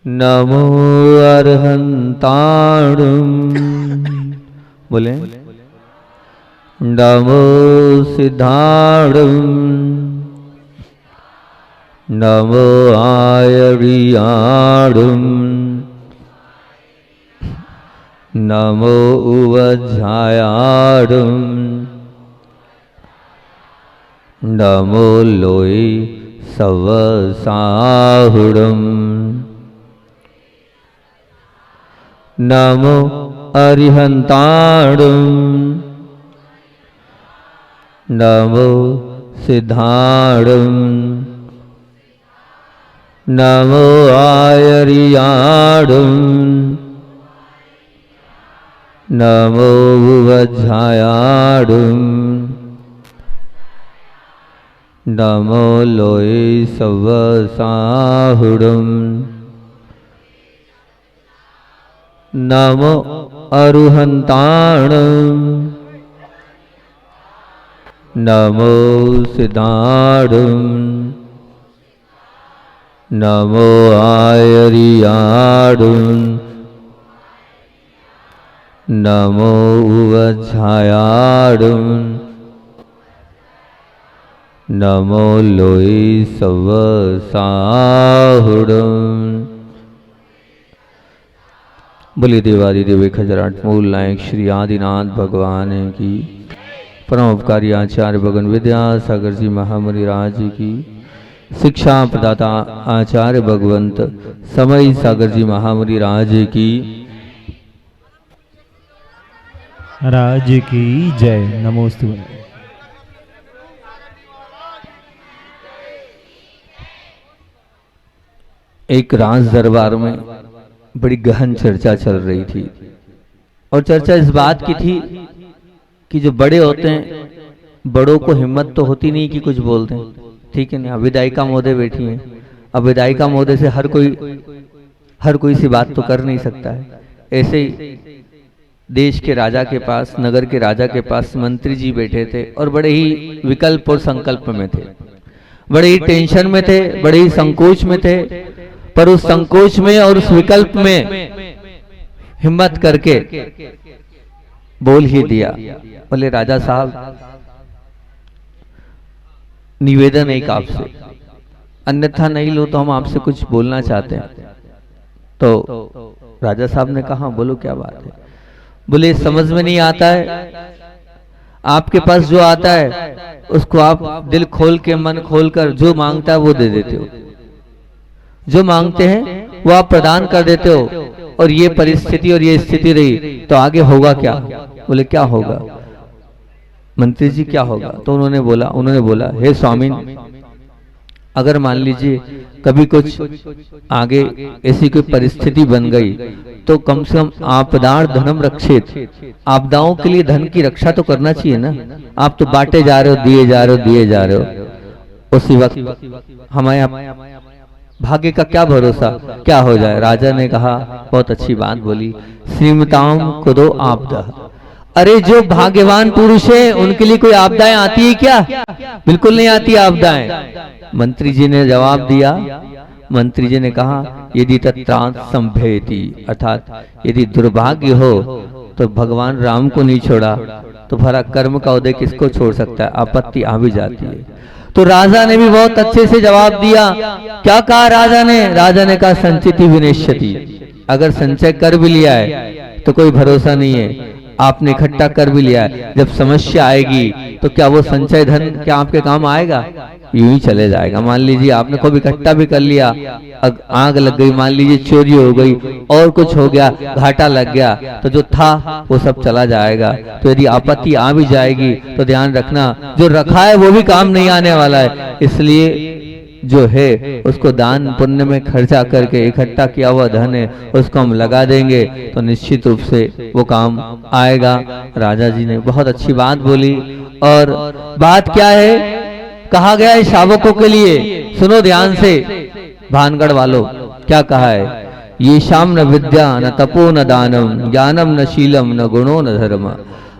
नमो अर्हन्ताणुं बोले नमो सिद्धाणुं नमो आयर्याणुं नमो उवज्झायाणुं नमो लोई सवसाहुडं नमो अरिहन्ताणुं नमो सिद्धाणुं नमो आयर्याणुं नमो उवज्झायाणुं नमो लोई सवसाहुडं नमो अरुहन्ताणुं नमो सिद्धाणुं नमो आयर्याणुं नमो उवज्झायाणुं नमो लोई सवसाहुडं। बोलिए देवादिदेव खजराट मूल नायक श्री आदिनाथ भगवान की, परम उपकारी आचार्य भगवान विद्यासागर जी महामुनि राज की, शिक्षा प्रदाता आचार्य भगवंत समय सागर जी महामुनि राज की जय। नमोस्तु। एक राज दरबार में बड़ी गहन चर्चा चल रही थी और चर्चा इस बात की थी कि जो बड़े होते हैं, बड़ों को हिम्मत तो होती नहीं कि कुछ बोलते हैं, ठीक है ना। विधायिका महोदय बैठी हैं, अब विधायिका महोदय से हर कोई सी बात तो कर नहीं सकता है। ऐसे ही देश के राजा के पास, नगर के राजा के पास मंत्री जी बैठे थे और बड़े ही विकल्प और संकल्प में थे, बड़े ही टेंशन में थे, बड़े ही संकोच में थे। पर उस संकोच में और उस विकल्प में हिम्मत करके बोल ही दिया। बोले राजा साहब, निवेदन एक आपसे, अन्यथा नहीं लो तो हम आपसे कुछ बोलना चाहते हैं। तो राजा साहब ने कहा बोलो क्या बात है। बोले समझ में नहीं आता है, आपके पास जो आता है उसको आप दिल खोल के मन खोल कर जो मांगता है वो दे देते हो, जो मांगते हैं वो आप प्रदान कर देते हो, और ये परिस्थिति और ये स्थिति रही तो आगे होगा क्या। बोले क्या होगा मंत्री जी, क्या होगा। तो उन्होंने बोला हे स्वामी, अगर मान लीजिए कभी कुछ आगे ऐसी कोई परिस्थिति बन गई तो कम से कम आपदार धनम रक्षित, आपदाओं के लिए धन की रक्षा तो करना चाहिए ना। आप तो बांटे जा रहे हो, दिए जा रहे हो। उसी वक्त हमारे भाग्य का क्या भरोसा, क्या हो जाए। राजा ने कहा बहुत अच्छी बात बोली, श्रीमताम को दो आपदा। अरे जो भाग्यवान पुरुष है उनके लिए कोई आपदाएं आती है क्या? बिल्कुल नहीं आती आपदाएं। मंत्री जी ने जवाब दिया, मंत्री जी ने कहा यदि तत्रांत संभेति, अर्थात यदि दुर्भाग्य हो तो भगवान राम को नहीं छोड़ा तो भरा कर्म का उदय किसको छोड़ सकता है, आपत्ति आ भी जाती है। तो राजा ने भी बहुत अच्छे से जवाब दिया। क्या कहा राजा ने? राजा ने कहा संचिति विनिश्यति, अगर संचय कर भी लिया है तो कोई भरोसा नहीं है, आपने इकट्ठा कर भी लिया है, जब समस्या आएगी तो क्या वो संचय धन क्या आपके काम आएगा? यूं ही चले जाएगा। मान लीजिए आपने खूब इकट्ठा भी कर लिया, आग लग गई, मान लीजिए चोरी हो गई और कुछ हो गया, घाटा लग गया, तो जो था वो सब चला जाएगा। तो यदि आपत्ति आ भी जाएगी तो ध्यान रखना जो रखा है वो भी काम नहीं आने वाला है। इसलिए जो है उसको दान पुण्य में खर्चा करके इकट्ठा किया हुआ धन है उसको हम लगा देंगे तो निश्चित रूप से वो काम आएगा। राजा जी ने बहुत अच्छी बात बोली। और बात क्या है, कहा गया है शावकों के लिए, सुनो ध्यान से भानगढ़ वालों, क्या कहा है, ये शाम न विद्या न तपो न दानम ज्ञानम न शीलम न गुणो न धर्म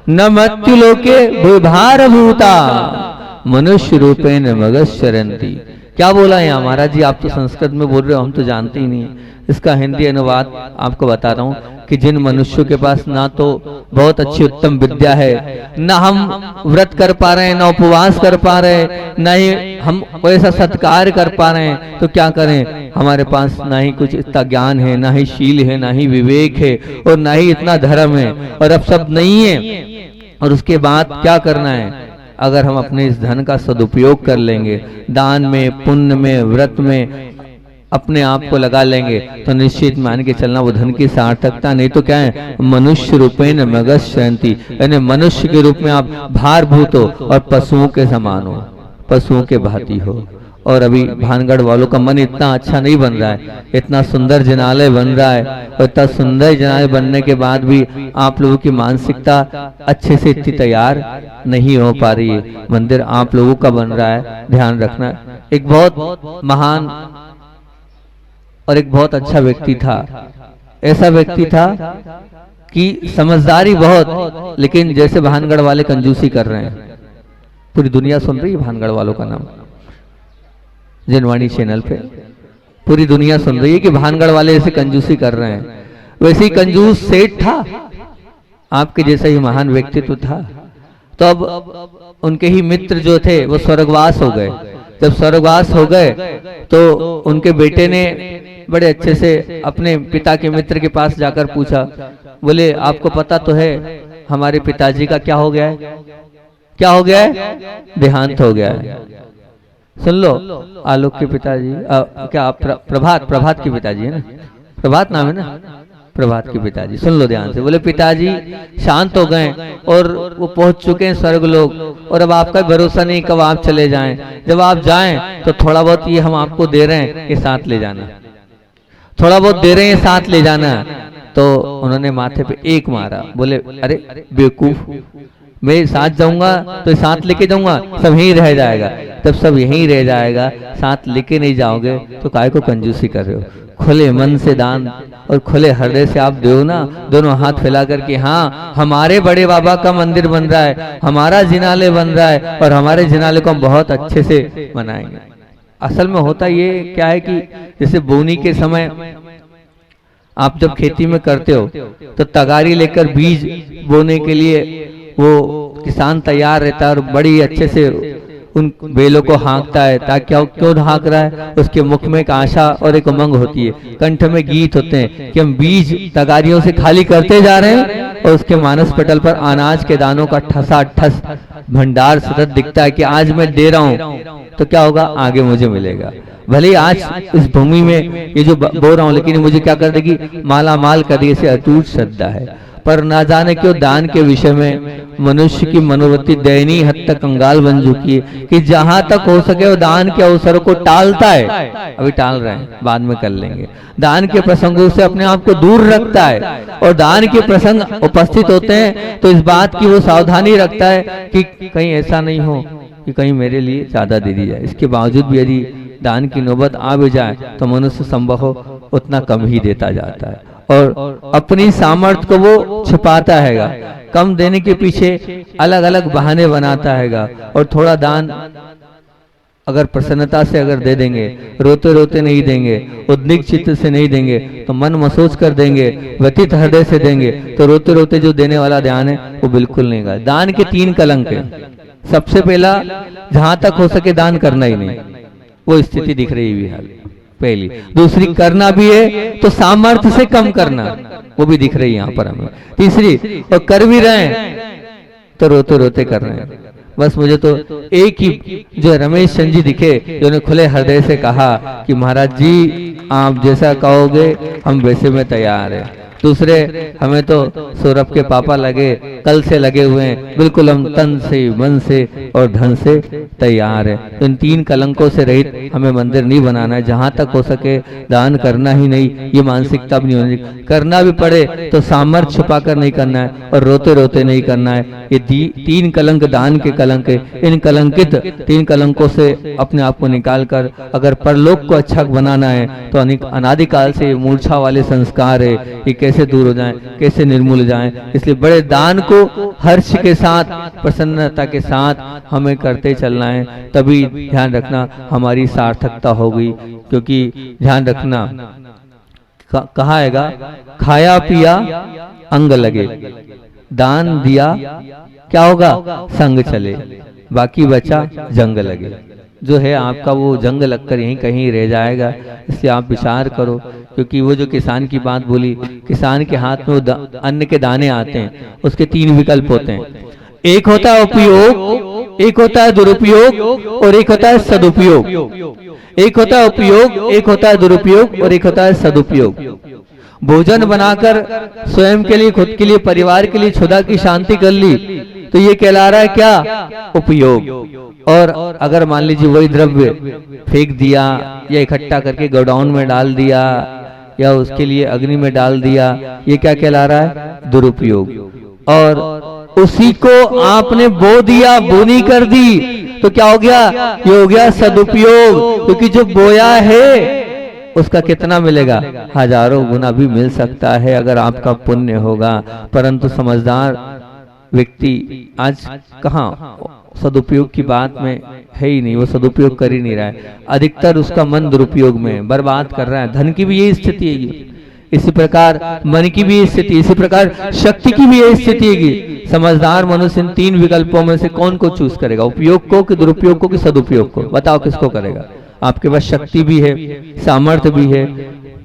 न मृत्युलोके भूभार भूता मनुष्य रूपेण मगश्चरन्ति। क्या बोला है यहाँ महाराज जी, आप तो संस्कृत में बोल रहे हो, हम तो जानते ही नहीं। इसका हिंदी अनुवाद आपको बता रहा हूँ कि जिन मनुष्यों के पास ना तो बहुत अच्छी उत्तम विद्या है, ना हम व्रत कर पा रहे हैं, ना उपवास कर पा रहे हैं, ना ही हम कोई ऐसा सत्कार कर पा रहे हैं, तो क्या करें? हमारे पास ना ही कुछ इतना ज्ञान है, ना ही शील है, ना ही विवेक है, और ना ही इतना धर्म है, और अब सब नहीं है। और उसके बाद क्या करना है? अगर हम अपने इस धन का सदुपयोग कर लेंगे, दान में, पुण्य में, व्रत में अपने आप को लगा लेंगे, तो निश्चित मान के चलना वो धन की सार्थकता। नहीं तो क्या है? मनुष्य रूपेण मगस्यन्ति, यानी मनुष्य के रूप में आप भारभूत हो और पशुओं के समान हो, पशुओं के भांति हो। और अभी भानगढ़ वालों का मन इतना अच्छा नहीं बन रहा है, इतना सुंदर जिनालय बन रहा है, और इतना सुंदर जिनालय बनने के बाद भी आप लोगों की मानसिकता अच्छे से इतनी तैयार नहीं हो पा रही है। मंदिर आप लोगों का बन रहा है, ध्यान रखना। एक बहुत महान और एक बहुत अच्छा व्यक्ति था, ऐसा व्यक्ति था कि समझदारी बहुत, लेकिन जैसे भानगढ़ वाले कंजूसी कर रहे हैं, पूरी दुनिया सुन रही है भानगढ़ वालों का नाम जनवाणी चैनल पे, पूरी दुनिया सुन रही है कि भानगढ़ वाले ऐसे कंजूसी कर रहे हैं। वैसे ही कंजूस सेठ था, आपके जैसा ही महान व्यक्तित्व था। तो अब उनके ही मित्र जो थे वो स्वर्गवास हो गए। जब स्वर्गवास हो गए तो उनके बेटे ने बड़े अच्छे से अपने पिता के मित्र के पास जाकर पूछा, बोले आपको पता तो है हमारे पिताजी का क्या हो गया है? क्या हो गया है? देहांत हो गया है। सुन लो, आलोक के पिताजी, क्या प्रभात के पिताजी है ना, प्रभात नाम है ना, प्रभात के पिताजी, सुन लो ध्यान से। बोले पिताजी शांत हो गए और वो पहुंच चुके हैं स्वर्गलोक, और अब आपका भरोसा नहीं कब आप चले जाएं। जब आप जाएं तो थोड़ा बहुत ये हम आपको दे रहे हैं, ये साथ ले जाना, थोड़ा बहुत दे रहे हैं, साथ ले जाना। तो उन्होंने माथे पे एक मारा, बोले अरे बेवकूफ, मैं साथ जाऊंगा तो साथ लेके जाऊंगा, सब यहीं रह जाएगा। तब सब यहीं रह जाएगा, साथ लेके नहीं जाओगे तो काय को कंजूसी कर रहे हो? खुले मन से दान और खुले हृदय से आप दो ना, दोनों हाथ फैला करके, हाँ हमारे बड़े बाबा का मंदिर बन रहा है, हमारा जिनालय बन रहा है, और हमारे जिनालय को हम बहुत अच्छे से मनाएंगे। असल में होता ये क्या है कि जैसे बोनी के समय आप जब खेती में करते हो तो तगारी लेकर बीज बोने के लिए वो किसान तैयार रहता है और बड़ी अच्छे से उन बेलों को हाँकता है। ताकि क्यों हाँक रहा है? उसके मुख में एक आशा और एक उमंग होती है, कंठ में गीत होते हैं कि हम बीज तगारियों से खाली करते जा रहे हैं, और उसके मानस पटल पर अनाज के दानों का ठसा ठस भंडार सतत दिखता है कि आज मैं दे रहा हूँ तो क्या होगा, आगे मुझे मिलेगा। भले ही आज इस भूमि में ये जो बो रहा हूँ, लेकिन मुझे क्या कर देगी, माला माल कर देगी। ऐसे अटूट श्रद्धा है। पर ना जाने क्यों दान के विषय में मनुष्य की मनोवृत्ति दयनीय हद तक कंगाल बन चुकी है कि जहां तक हो सके वो दान के अवसर को टालता है। अभी टाल रहे हैं, बाद में कर लेंगे। दान के प्रसंगों से अपने आप को दूर रखता है, और दान के प्रसंग उपस्थित होते हैं तो इस बात की वो सावधानी रखता है कि कहीं ऐसा नहीं हो कि कहीं मेरे लिए ज्यादा दे दी जाए। इसके बावजूद भी यदि दान की नौबत आ भी जाए तो मनुष्य संभव हो उतना कम ही देता जाता है, और अपनी सामर्थ्य को वो छिपाता हैगा। कम देने के पीछे अलग अलग बहाने बनाता हैगा। और थोड़ा दान अगर प्रसन्नता से अगर दे देंगे, रोते रोते नहीं देंगे, उद्विग्न चित्त से नहीं देंगे, तो मन मसोच कर देंगे, व्यथित हृदय से देंगे, तो रोते रोते जो देने वाला दान है वो बिल्कुल नहीं गा। दान के 3 कलंक है। सबसे पहला, जहां तक हो सके दान करना ही नहीं, वो स्थिति दिख रही है पहली। दूसरी, करना भी है तो सामर्थ्य से कम करना, वो भी दिख रही है यहाँ पर हमें। तीसरी, और कर भी रहे हैं तो रोते रोते कर रहे हैं। बस मुझे तो एक ही जो रमेश चंद जी दिखे, जिन्होंने खुले हृदय से कहा कि महाराज जी आप जैसा कहोगे हम वैसे में तैयार है। दूसरे, हमें तो सौरभ के पापा लगे, कल से लगे हुए हैं, बिल्कुल हम तन से, मन से और धन से तैयार है। तो इन 3 कलंकों से रहित हमें मंदिर नहीं बनाना है। जहां तक हो सके दान करना ही नहीं, ये मानसिकता भी नहीं होनी। करना भी पड़े तो सामर्थ्य छुपा कर नहीं करना है, और रोते रोते नहीं करना है। ये 3 कलंक दान के कलंक है। इन कलंकित 3 कलंकों से अपने आप को निकाल कर अगर परलोक को अच्छा बनाना है तो अनादिकाल से मूर्छा वाले संस्कार है, ये कैसे दूर हो जाएं, कैसे निर्मूल हो जाएं। इसलिए बड़े दान को हर्ष के साथ, प्रसन्नता के साथ हमें करते चलना है, तभी ध्यान रखना हमारी सार्थकता होगी। क्योंकि ध्यान रखना कहा आएगा, खाया पिया अंग लगे, दान दिया क्या होगा, संग चले, बाकी बचा जंग लगे। जो है आपका वो जंग लगकर यहीं कहीं रह जाएगा। इसलिए आप विचार करो, क्योंकि वो जो किसान की बात बोली, किसान के हाथ में वो अन्न के दाने आते हैं, उसके 3 विकल्प होते हैं। एक होता है उपयोग, एक होता है दुरुपयोग और एक होता है सदुपयोग। एक होता है उपयोग, एक होता है दुरुपयोग और एक होता है सदुपयोग। भोजन बनाकर स्वयं के लिए, खुद के लिए, परिवार के लिए क्षुधा की शांति कर ली तो ये कहला रहा है क्या, उपयोग। और अगर मान लीजिए वही द्रव्य फेंक दिया या इकट्ठा करके गोडाउन में डाल दिया या उसके लिए अग्नि में डाल दिया, ये क्या कहला रहा है, दुरुपयोग। और उसी को आपने बो दिया, बोनी कर दी, तो क्या हो गया, ये हो गया सदुपयोग। क्योंकि जो बोया है उसका कितना मिलेगा, हजारों गुना भी मिल सकता है अगर आपका पुण्य होगा। परंतु समझदार व्यक्ति आज कहाँ सदुपयोग की बात में है ही नहीं, वो सदुपयोग कर ही नहीं रहा है। अधिकतर उसका मन दुरुपयोग में बर्बाद कर रहा है। धन की भी यही स्थिति है, इसी प्रकार मन की भी स्थिति, इसी प्रकार शक्ति की भी यही स्थिति है कि समझदार मनुष्य इन 3 विकल्पों में से कौन को चूज करेगा, उपयोग को कि दुरुपयोग को कि सदुपयोग को, बताओ किसको करेगा। आपके पास शक्ति भी है, सामर्थ्य भी है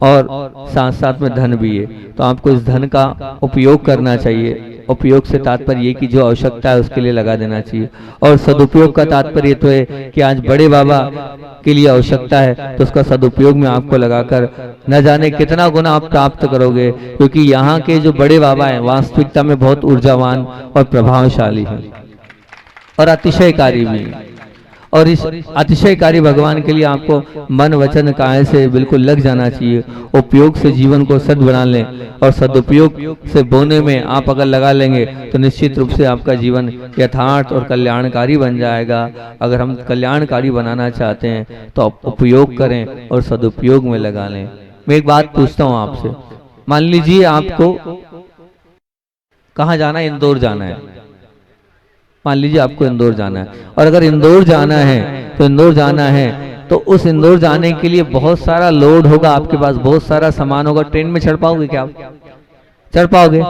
और साथ साथ में धन भी है, तो आपको इस धन का उपयोग करना चाहिए। उपयोग से तात्पर्य ये कि जो आवश्यकता है उसके लिए लगा देना चाहिए। और सदुपयोग का तात्पर्य तो है कि आज बड़े बाबा के लिए आवश्यकता है तो उसका सदुपयोग में आपको लगाकर न जाने कितना गुना आप प्राप्त करोगे। क्योंकि यहाँ के जो बड़े बाबा हैं वास्तविकता में बहुत ऊर्जावान और प्रभावशाली हैं और अतिशयकारी भी। और इस अतिशयकारी भगवान के लिए आपको मन वचन काया से बिल्कुल लग जाना चाहिए। उपयोग से जीवन को सद बना लें और सदुपयोग से बोने में आप अगर लगा लेंगे तो निश्चित रूप से आपका जीवन यथार्थ और कल्याणकारी बन जाएगा। अगर हम कल्याणकारी बनाना चाहते हैं तो आप उपयोग करें और सदुपयोग में लगा लें। मैं एक बात पूछता हूँ आपसे, मान लीजिए आपको कहाँ जाना है, इंदौर जाना है। मान लीजिए आपको इंदौर जाना है, और अगर इंदौर जाना है तो इंदौर जाना है तो उस इंदौर जाने के लिए बहुत सारा लोड होगा, आपके पास बहुत सारा सामान होगा। ट्रेन में चढ़ पाओगे क्या आप? चढ़ पाओगे?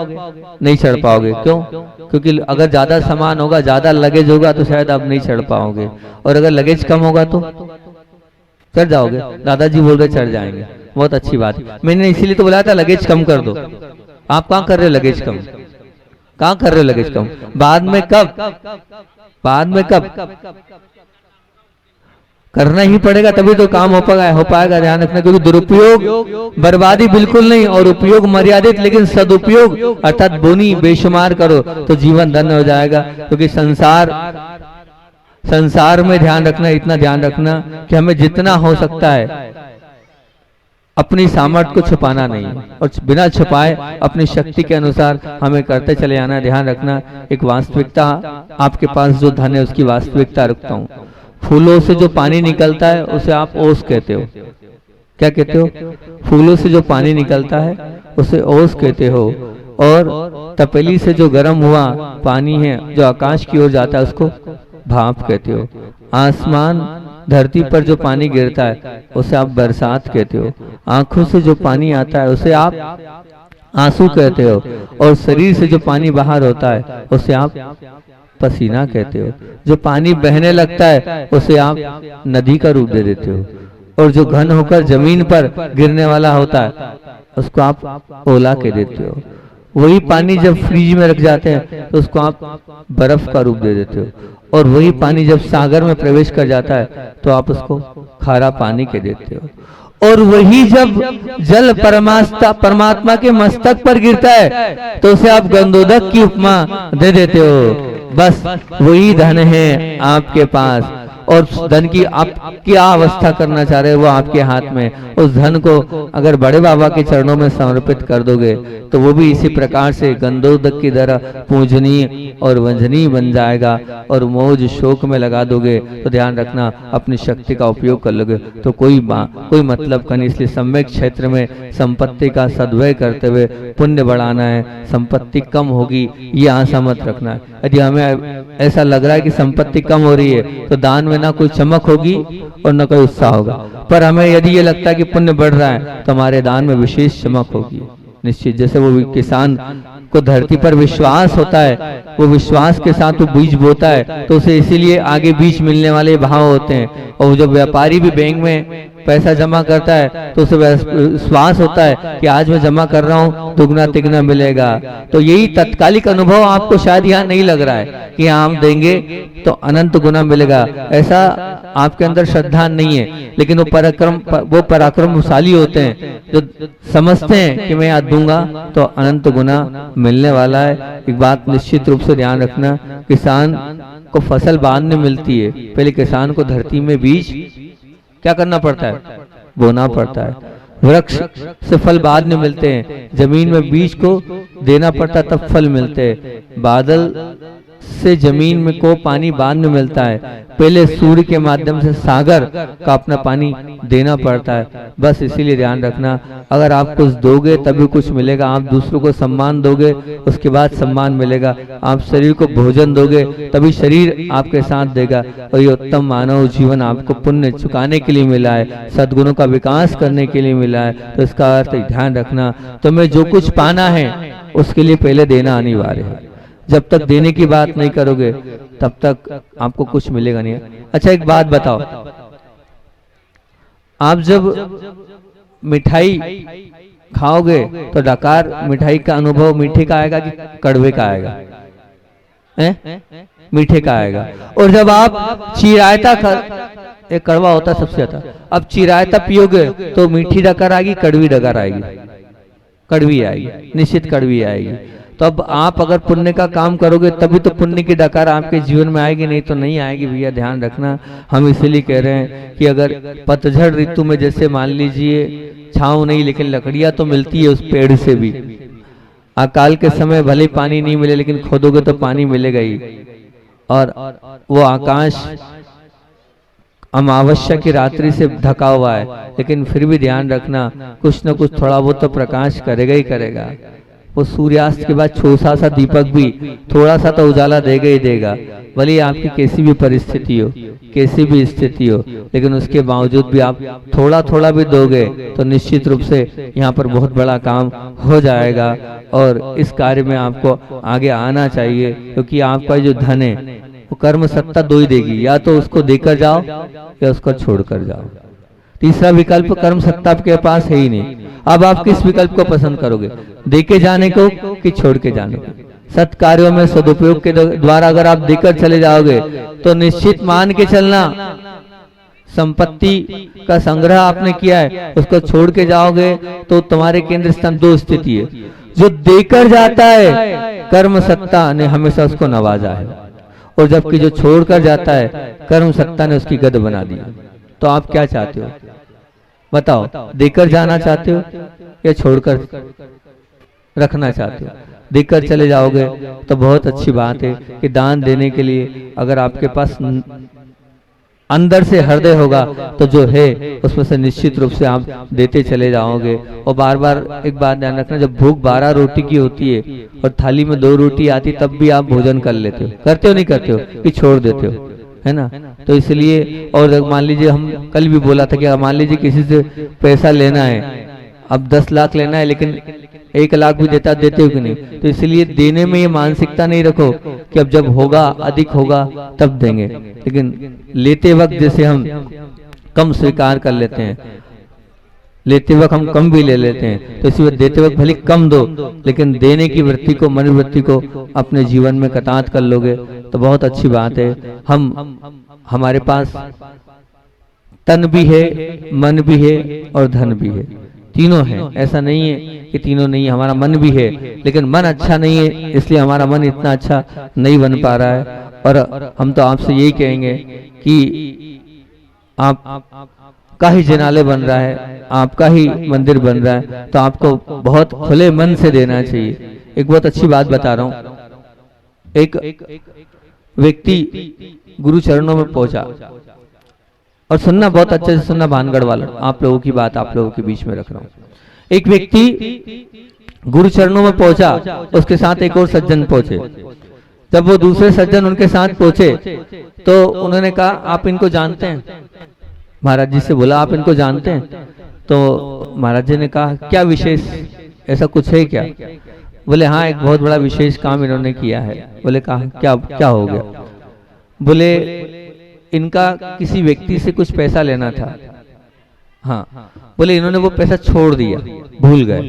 नहीं चढ़ पाओगे। क्यों? क्योंकि अगर ज्यादा सामान होगा, ज्यादा लगेज होगा तो शायद आप नहीं चढ़ पाओगे, और अगर लगेज कम होगा तो चढ़ जाओगे। दादाजी बोल रहे चढ़ जाएंगे, बहुत अच्छी बात है। मैंने इसीलिए तो बोला था लगेज कम कर दो। आप कहाँ कर रहे हो लगेज कम? कहाँ कर रहे हो लगेज कम? बाद में कब? बाद में कब? करना ही पड़ेगा तभी तो काम हो पाएगा। ध्यान रखना, क्योंकि दुरुपयोग बर्बादी बिल्कुल नहीं, और उपयोग मर्यादित, लेकिन सदुपयोग अर्थात बोनी बेशुमार करो तो जीवन धन्य हो जाएगा। क्योंकि संसार में ध्यान रखना, इतना ध्यान रखना कि हमें जितना हो सकता है अपनी सामर्थ्य को छुपाना नहीं, और बिना छुपाए अपनी शक्ति के अनुसार हमें करते चले जाना। ध्यान रखना, एक वास्तविकता आपके पास जो धन है उसकी वास्तविकता रखता हूँ। फूलों से जो पानी निकलता है उसे आप ओस कहते हो। क्या कहते हो? फूलों से जो पानी निकलता है उसे ओस कहते हो। और तपेली से जो गर्म हुआ पानी है जो आकाश की ओर जाता है उसको भाप कहते हो। आसमान धरती पर जो पानी गिरता है उसे आप बरसात कहते हो। आंखों से जो पानी आता है उसे आप आंसू कहते हो, और शरीर से जो पानी बाहर होता है उसे आप पसीना कहते हो। जो पानी बहने लगता है उसे आप नदी का रूप दे देते हो, और जो घन होकर जमीन पर गिरने वाला होता है उसको आप ओला कह देते हो। वही पानी जब फ्रिज में रख जाते हैं तो उसको आप बर्फ का रूप दे देते हो, और वही पानी जब सागर में प्रवेश कर जाता है तो आप उसको खारा पानी कह देते हो। और वही जब जल परमात्मा के मस्तक पर गिरता है तो उसे आप गंधोदक की उपमा दे देते हो। बस वही धन है आपके पास, और धन की आप क्या अवस्था करना चाह रहे हो वो आपके हाथ में। उस धन को अगर बड़े बाबा के चरणों में समर्पित कर दोगे तो वो भी इसी प्रकार से गंधोदक की तरह पूजनीय और वंदनीय बन जाएगा। और मौज शोक में लगा दोगे तो ध्यान रखना अपनी शक्ति का उपयोग कर लोगे तो कोई मतलब का नहीं। इसलिए सम्यक क्षेत्र में संपत्ति का सद्व्यय करते हुए पुण्य बढ़ाना है। संपत्ति कम होगी ये आशा मत रखना है। यदि हमें ऐसा लग रहा है कि संपत्ति कम हो रही है तो दान में ना कोई चमक होगी और ना कोई उत्साह होगा। पर हमें यदि ये लगता है कि पुण्य बढ़ रहा है तो हमारे दान में विशेष चमक होगी निश्चित। जैसे वो किसान को धरती पर विश्वास होता है, वो विश्वास के साथ वो बीज बोता है तो उसे इसीलिए आगे बीज मिलने वाले भाव होते हैं। और जो व्यापारी भी बैंक में पैसा जमा करता है तो उसे विश्वास होता है कि आज मैं जमा कर रहा हूँ दुगना तिगना मिलेगा। तो यही तत्कालिक अनुभव आपको शायद यहाँ नहीं लग रहा है कि हम देंगे तो अनंत गुना मिलेगा, ऐसा आपके अंदर श्रद्धा नहीं है। लेकिन वो पराक्रमशाली होते हैं जो समझते हैं कि मैं आज दूंगा तो अनंत गुना मिलने वाला है। एक बात निश्चित रूप से ध्यान रखना, किसान को फसल बाद में मिलती है, पहले किसान को धरती में बीज क्या करना पड़ता है, बोना पड़ता है। वृक्ष से फल बाद में मिलते हैं, जमीन में बीज को देना पड़ता है तब फल मिलते हैं। बादल से जमीन में को पानी बाद में मिलता है, पहले सूर्य के माध्यम से सागर का अपना पानी देना पड़ता है। बस इसीलिए ध्यान रखना, अगर आप कुछ दोगे तभी कुछ मिलेगा। आप दूसरों को सम्मान दोगे उसके बाद सम्मान मिलेगा। आप शरीर को भोजन दोगे तभी शरीर आपके साथ देगा। और ये उत्तम मानव जीवन आपको पुण्य चुकाने के लिए मिला है, सद्गुणों का विकास करने के लिए मिला है। तो इसका अर्थ ध्यान रखना, तुम्हें जो कुछ पाना है उसके लिए पहले देना अनिवार्य है। जब तक देने की बात नहीं करोगे तब तक आपको कुछ मिलेगा नहीं। अच्छा एक बात बताओ, आप जब मिठाई खाओगे तो डकार मिठाई का अनुभव मीठे का आएगा कि कड़वे का आएगा? मीठे का आएगा। और जब आप चिरायता एक कड़वा होता है सबसे ज्यादा, अब चिरायता पियोगे तो मीठी डकार आएगी कड़वी डकार आएगी? कड़वी आएगी, निश्चित कड़वी आएगी। तो अब आप अगर पुण्य का काम करोगे तभी तो पुण्य की डकार आपके जीवन में आएगी, नहीं तो नहीं आएगी भैया, ध्यान रखना। हम इसीलिए कह रहे हैं कि अगर पतझड़ ऋतु में जैसे मान लीजिए छांव नहीं लेकिन लकड़ियां तो मिलती है उस पेड़ से भी, अकाल के समय भले पानी नहीं मिले लेकिन खोदोगे तो पानी मिलेगा ही। और वो आकाश अमावस्या की रात्रि से ढका हुआ है लेकिन फिर भी ध्यान रखना कुछ न कुछ थोड़ा बहुत तो प्रकाश करेगा ही करेगा। वो सूर्यास्त के बाद छोटा सा दीपक भी थोड़ा सा तो उजाला देगा ही देगा, भले आपकी कैसी भी परिस्थिति हो, कैसी भी स्थिति हो, लेकिन उसके बावजूद भी आप थोड़ा थोड़ा भी दोगे तो निश्चित रूप से यहाँ पर बहुत बड़ा काम हो जाएगा। और इस कार्य में आपको आगे आना चाहिए, क्योंकि आपका जो धन है वो कर्म सत्ता दो ही देगी, या तो उसको देकर जाओ या उसको छोड़कर जाओ। तीसरा विकल्प कर्म सत्ता आपके पास है ही नहीं। अब आप किस विकल्प को पसंद करोगे, देके जाने को कि छोड़ के जाने को? सत् कार्यों में सदुपयोग के द्वारा अगर आप देकर चले जाओगे तो निश्चित मान के चलना, संपत्ति का संग्रह आपने किया है उसको छोड़ के जाओगे तो तुम्हारे केंद्र स्थान दो स्थिति है। जो देकर जाता है कर्म सत्ता ने हमेशा उसको नवाजा है, और जबकि जो छोड़कर जाता है कर्म सत्ता ने उसकी गद बना दी। तो आप क्या चाहते हो बताओ, देकर जाना चाहते हो या छोड़कर रखना चाहते हो? देकर चले जाओगे तो बहुत अच्छी बात है कि दान देने के लिए अगर आपके पास अंदर से हृदय होगा तो जो है उसमें से निश्चित रूप से आप देते चले जाओगे। और बार बार एक बात ध्यान रखना, जब भूख 12 रोटी की होती है और थाली में 2 रोटी आती तब भी आप भोजन कर लेते हो, करते हो नहीं करते हो कि छोड़ देते हो, है ना? तो इसलिए, और मान लीजिए हम कल भी बोला था कि मान लीजिए किसी से पैसा लेना है, अब 10 लाख लेना है लेकिन 1 लाख भी देते हो कि नहीं? तो इसलिए देने में ये मानसिकता नहीं रखो कि अब जब होगा अधिक होगा तब देंगे, लेकिन लेते वक्त जैसे हम कम स्वीकार कर लेते हैं, लेते वक्त हम कम भी ले लेते हैं, तो इसी देते वक्त भले कम दो लेकिन देने की वृत्ति को, मनोवृत्ति को अपने जीवन में कतात कर लोगे तो बहुत अच्छी बात है। हमारे पास तन भी है, मन भी है और धन भी है, तीनों हैं। ऐसा नहीं है कि तीनों नहीं है, हमारा मन भी है लेकिन मन अच्छा नहीं है इसलिए हमारा मन इतना अच्छा नहीं बन पा रहा है। और हम तो आपसे यही कहेंगे कि आप का ही जिनालय बन रहा है, आपका ही मंदिर बन रहा है, तो आपको बहुत खुले मन से देना चाहिए। एक बहुत अच्छी बात बता रहा हूं। एक व्यक्ति गुरु चरणों में पहुंचा, और सुनना बहुत अच्छे से सुनना भानगढ़ वाला, आप लोगों की बात आप लोगों के बीच में रख रहा हूं। एक व्यक्ति गुरु चरणों में पहुंचा, उसके साथ एक और सज्जन पहुंचे। जब वो दूसरे सज्जन उनके साथ पहुंचे तो उन्होंने कहा, आप इनको जानते हैं? महाराज जी से बोला, आप इनको जानते हैं? तो महाराज जी ने कहा, क्या विशेष, ऐसा कुछ है क्या? बोले हाँ, एक बहुत बड़ा विशेष काम इन्होंने किया है। बोले कहा, क्या क्या हो गया? बोले इनका किसी व्यक्ति से कुछ पैसा लेना था। हाँ। बोले इन्होंने वो पैसा छोड़ दिया, भूल गए।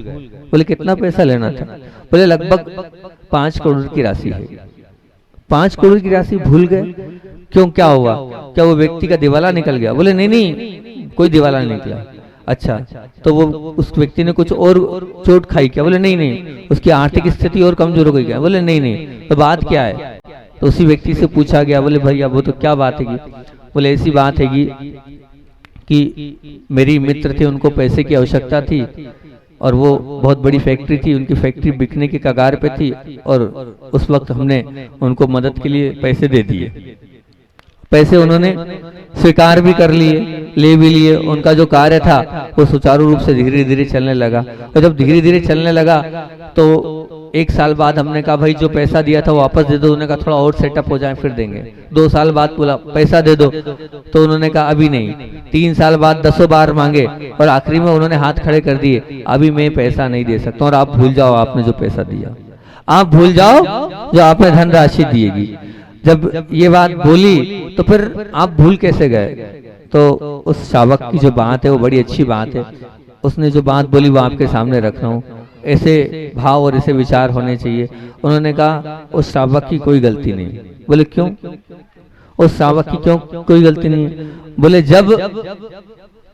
बोले कितना पैसा लेना था? बोले लगभग 5 करोड़ की राशि है। 5 करोड़ की राशि भूल गए? क्यों, क्या हुआ? क्या वो व्यक्ति का दिवाला निकल गया? बोले नहीं नहीं, कोई दिवाला नहीं निकला। अच्छा, तो वो उस व्यक्ति ने कुछ और चोट खाई क्या? बोले नहीं नहीं, उसकी आर्थिक स्थिति और कमजोर हो गई क्या? बोले नहीं नहीं, तो बात क्या है? तो उसी व्यक्ति से पूछा गया। बोले भैया वो तो क्या बात है? बोले ऐसी बात है कि मेरी मित्र थे, उनको पैसे की आवश्यकता थी, और वो बहुत बड़ी फैक्ट्री थी, उनकी फैक्ट्री बिकने के कगार पे थी, और उस वक्त हमने उनको मदद के लिए पैसे दे दिए। पैसे उन्होंने स्वीकार भी कर लिए, ले भी लिए। उनका जो कार्य था वो सुचारू रूप से धीरे धीरे चलने लगा, और जब धीरे धीरे चलने लगा तो 1 साल बाद हमने कहा भाई जो पैसा दिया था वापस दे दो। उन्होंने कहा थोड़ा और सेटअप हो जाए फिर देंगे। 2 साल बाद बोला पैसा दे दो, तो उन्होंने कहा अभी नहीं। 3 साल बाद 10 बार मांगे, और आखिरी में उन्होंने हाथ खड़े कर दिए, अभी मैं पैसा नहीं दे सकता, और आप भूल जाओ आपने जो पैसा दिया, आप भूल जाओ जो आपने धनराशि दिएगी। जब ये बात बोली तो फिर आप भूल कैसे गए? तो उस शावक की जो बात है वो बड़ी अच्छी बात है। उसने जो बात बोली वो आपके सामने रख रहा हूँ। ऐसे भाव और ऐसे विचार होने चाहिए। उन्होंने कहा उस शावक की कोई गलती नहीं। बोले क्यों? उस शावक की क्यों कोई गलती नहीं? बोले जब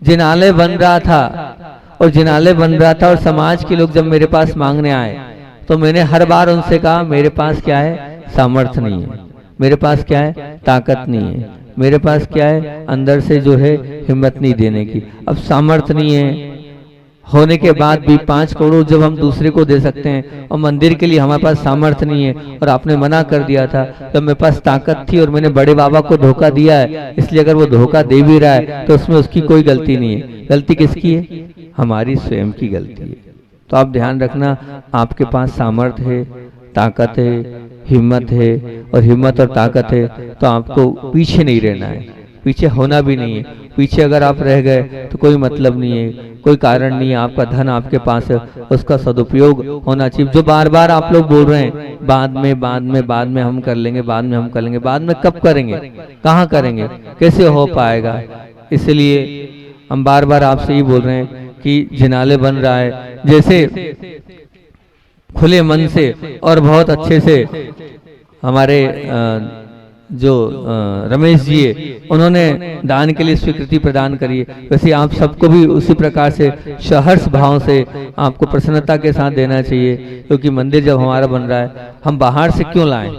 जिनालय बन रहा था, और जिनालय बन रहा था और समाज के लोग जब मेरे पास मांगने आए, तो मैंने हर बार उनसे कहा मेरे पास क्या है, सामर्थ्य नहीं है, मेरे पास क्या है, ताकत नहीं है, मेरे पास क्या है, अंदर से जो है हिम्मत नहीं देने की। अब सामर्थ्य नहीं है होने के बाद भी 5 करोड़ जब हम दूसरे को दे सकते हैं, और मंदिर के लिए हमारे पास सामर्थ्य नहीं है, और आपने मना कर दिया था, जब मेरे पास ताकत थी और मैंने बड़े बाबा को धोखा दिया है, इसलिए अगर वो धोखा दे भी रहा है तो उसमें उसकी कोई गलती नहीं है। गलती किसकी है? हमारी स्वयं की गलती है। तो आप ध्यान रखना, आपके पास सामर्थ्य है, ताकत है, हिम्मत है, और हिम्मत और ताकत है, तो आपको पीछे नहीं रहना है, पीछे होना भी नहीं है। पीछे अगर आप रह गए तो कोई मतलब नहीं है, कोई कारण नहीं है। आपका धन आपके पास है, उसका सदुपयोग होना चाहिए। जो बार बार आप लोग बोल रहे हैं बाद में बाद में बाद में हम कर लेंगे, बाद में हम कर लेंगे, बाद में कब करेंगे, कहाँ करेंगे, कैसे हो पाएगा? इसलिए हम बार बार आपसे ही बोल रहे हैं कि जिनालय बन रहा है, जैसे खुले मन से और बहुत अच्छे से हमारे जो रमेश जी है उन्होंने दान के लिए स्वीकृति प्रदान करी है, वैसे आप सबको भी उसी प्रकार से सहर्ष भाव से आपको प्रसन्नता के साथ देना चाहिए। क्योंकि मंदिर जब हमारा बन रहा है, हम बाहर से क्यों लाएं?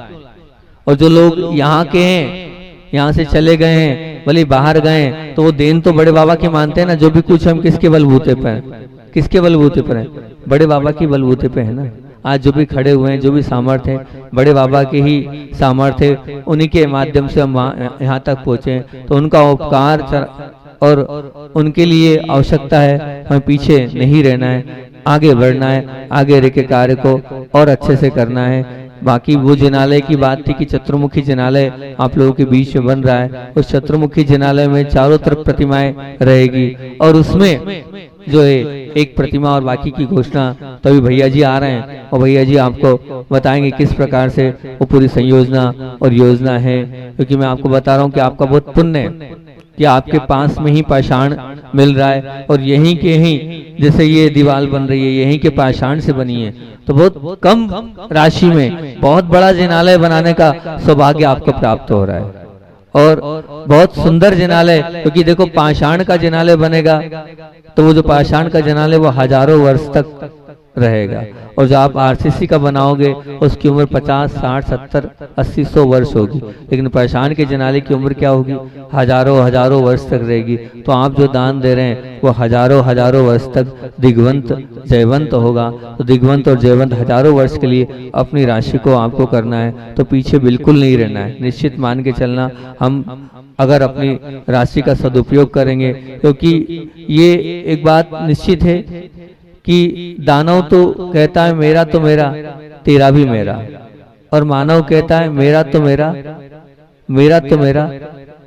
और जो लोग यहाँ के हैं, यहाँ से चले गए हैं, भले बाहर गए, तो वो देन तो बड़े बाबा की मानते हैं ना। जो भी कुछ हम किसके बलबूते पे हैं, किसके बलबूते पर हैं? बड़े बाबा की बलबूते पे है ना। आज जो भी खड़े हुए हैं, जो भी सामर्थ्य है, बड़े बाबा के ही सामर्थ्य, उन्हीं के माध्यम से हम यहाँ तक पहुँचे। तो उनका उपकार और उनके लिए आवश्यकता है, हमें पीछे नहीं रहना है, आगे बढ़ना है, आगे रह के कार्य को और अच्छे से करना है। बाकी वो जिनालय की बात थी कि चतुर्मुखी जिनालय आप लोगों के बीच में बन रहा है। उस चतुर्मुखी जिनालय में चारों तरफ प्रतिमाएं रहेगी, और उसमें जो है एक प्रतिमा और बाकी की घोषणा तो अभी भैया जी आ रहे हैं, और भैया जी आपको बताएंगे किस प्रकार से वो पूरी संयोजना और योजना है। क्योंकि मैं आपको बता रहा हूँ कि आपका बहुत पुण्य है कि आपके पास में ही पाषाण मिल रहा है, और यहीं के ही जैसे ये दीवार बन रही है यहीं के पाषाण से बनी है, तो बहुत कम राशि में बहुत बड़ा जिनालय बनाने का सौभाग्य आपको प्राप्त हो रहा है। और बहुत सुंदर जिनालय, क्योंकि देखो पाषाण का जिनालय बनेगा तो वो जो पाषाण का जिनालय वो हजारों वर्ष तक रहेगा। और जो आप आरसीसी का बनाओगे उसकी उम्र 50, 60, 70, 80, 100 वर्ष होगी, लेकिन पाषाण के जनाले की उम्र क्या होगी? हजारों वर्ष तक रहेगी। तो आप जो दान दे रहे हैं वो हजारों वर्ष तक दिग्वंत जयवंत होगा। तो दिग्वंत और जयवंत हजारों वर्ष के लिए अपनी राशि को आपको करना है, तो पीछे बिल्कुल नहीं रहना है। निश्चित मान के चलना, हम अगर अपनी राशि का सदुपयोग करेंगे, क्योंकि ये एक बात निश्चित है कि दानव तो कहता है मेरा तो मेरा, तेरा भी मेरा, और मानव कहता है मेरा तो मेरा, मेरा तो मेरा,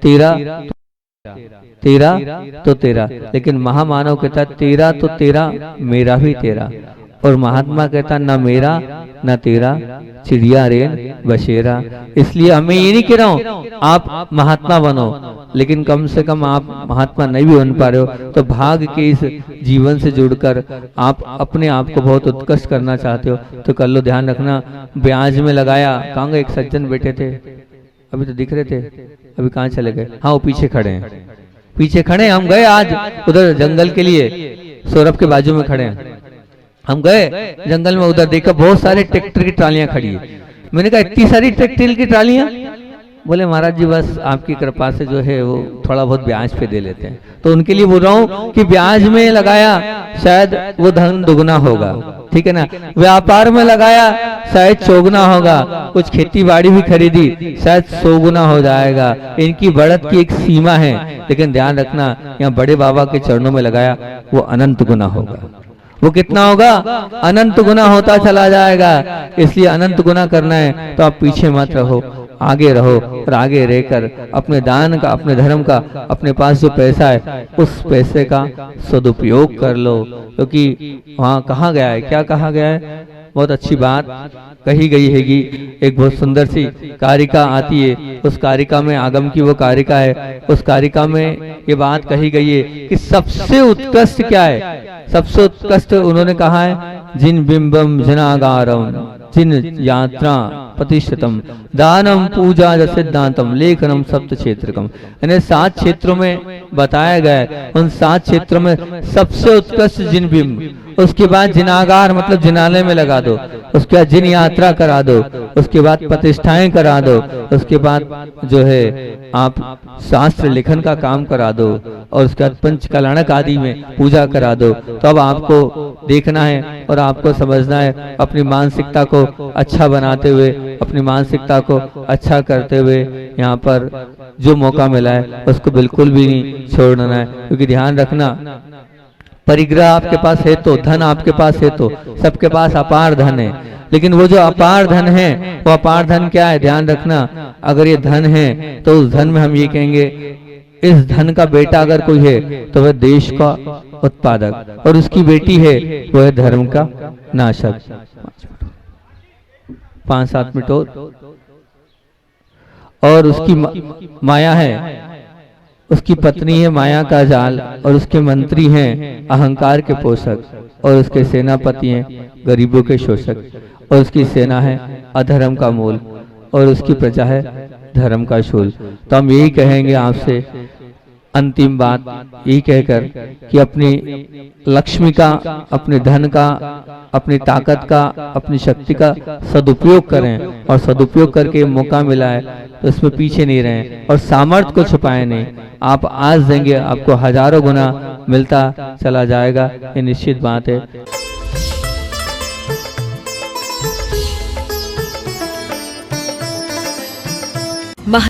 तेरा तेरा तो तेरा। लेकिन महामानव कहता है तेरा तो तेरा, मेरा भी तेरा। और महात्मा कहता न मेरा न तेरा, चिड़िया रेन बसेरा। इसलिए हमें ये नहीं कह रहा हूं आप महात्मा बनो, लेकिन कम से कम आप महात्मा नहीं भी बन पा रहे हो तो भाग के इस जीवन से जुड़कर आप अपने आप को बहुत उत्कृष्ट करना चाहते हो तो कर लो। ध्यान रखना, ब्याज में लगाया, कहाँ गए? एक सज्जन बैठे थे, अभी तो दिख रहे थे, अभी कहाँ चले गए? हाँ, वो पीछे खड़े हैं, पीछे खड़े। हम गए आज उधर जंगल के लिए, सौरभ के बाजू में खड़े हैं। हम गए जंगल में, उधर देखा बहुत सारे ट्रैक्टर की ट्रालियां खड़ी है। मैंने कहा इतनी सारी ट्रैक्टर की ट्रालियां? बोले महाराज जी बस आपकी कृपा से जो है वो थोड़ा बहुत ब्याज पे दे लेते हैं। तो उनके लिए बोल रहा हूँ कि ब्याज में लगाया शायद वो धन दुगना होगा, ठीक है ना। व्यापार में लगाया शायद चौगुना होगा, कुछ खेती बाड़ी भी खरीदी शायद 100 गुना हो जाएगा। इनकी बढ़त की एक सीमा है, लेकिन ध्यान रखना यहाँ बड़े बाबा के चरणों में लगाया वो अनंत गुना होगा। वो कितना होगा? अनंत गुना होता चला जाएगा। इसलिए अनंत गुना करना है तो आप पीछे मत रहो, आगे रहो, और आगे रहकर अपने दान का, अपने धर्म का, अपने पास जो पैसा है उस पैसे का सदुपयोग कर लो। क्योंकि वहाँ कहा गया है, क्या कहा गया है? बहुत अच्छी बात कही गई हैगी। एक बहुत सुंदर सी कारिका आती है, उस कारिका में, आगम की वो कारिका है, उस कारिका में ये बात कही गई है कि सबसे उत्कृष्ट क्या है? सबसे उत्कृष्ट उन्होंने कहा है जिन बिंबम जनागारम जिन यात्रा प्रतिष्ठितम दानम पूजा सिद्धांतम लेखनम सप्त क्षेत्रकम। यानी 7 क्षेत्रों में बताया गया है, उन 7 क्षेत्रों में सबसे उत्कृष्ट जिन बिंब, उसके बाद जिनागार मतलब जिनालय में लगा दो, उसके बाद जिन यात्रा करा दो, उसके बाद प्रतिष्ठाएं करा दो, उसके बाद जो है आप शास्त्र लेखन का काम करा दो, और उसके बाद पंच कल्याणक आदि में पूजा करा दो। तो अब आपको देखना है और आपको समझना है, अपनी मानसिकता को अच्छा बनाते हुए, अपनी मानसिकता को अच्छा करते हुए यहाँ पर जो मौका मिला है उसको बिल्कुल भी नहीं छोड़ना है। क्योंकि ध्यान रखना, परिग्रह आपके पास है तो, धन आपके पास है तो, सबके पास अपार धन है, लेकिन वो जो अपार धन है वो अपार धन क्या है? ध्यान रखना, अगर ये धन है तो उस धन में हम ये कहेंगे इस धन का बेटा अगर कोई है तो वह देश का उत्पादक, और उसकी बेटी है वो है धर्म का नाशक। 5-7 मिनट और उसकी माया है, उसकी पत्नी है माया का जाल, और उसके मंत्री हैं अहंकार के पोषक, और उसके सेनापति हैं गरीबों के शोषक, और उसकी सेना है अधर्म का मूल, और उसकी प्रजा है धर्म का शूल। तो हम यही कहेंगे आपसे, अंतिम बात यही कहकर कि अपनी लक्ष्मी का, अपने धन का, अपनी ताकत का, अपनी शक्ति का सदुपयोग करें, और सदुपयोग करके मौका मिला है तो इसमें पीछे नहीं रहें, और सामर्थ्य को छुपाए नहीं। आप आज देंगे आपको हजारों गुना मिलता चला जाएगा, ये निश्चित बात है।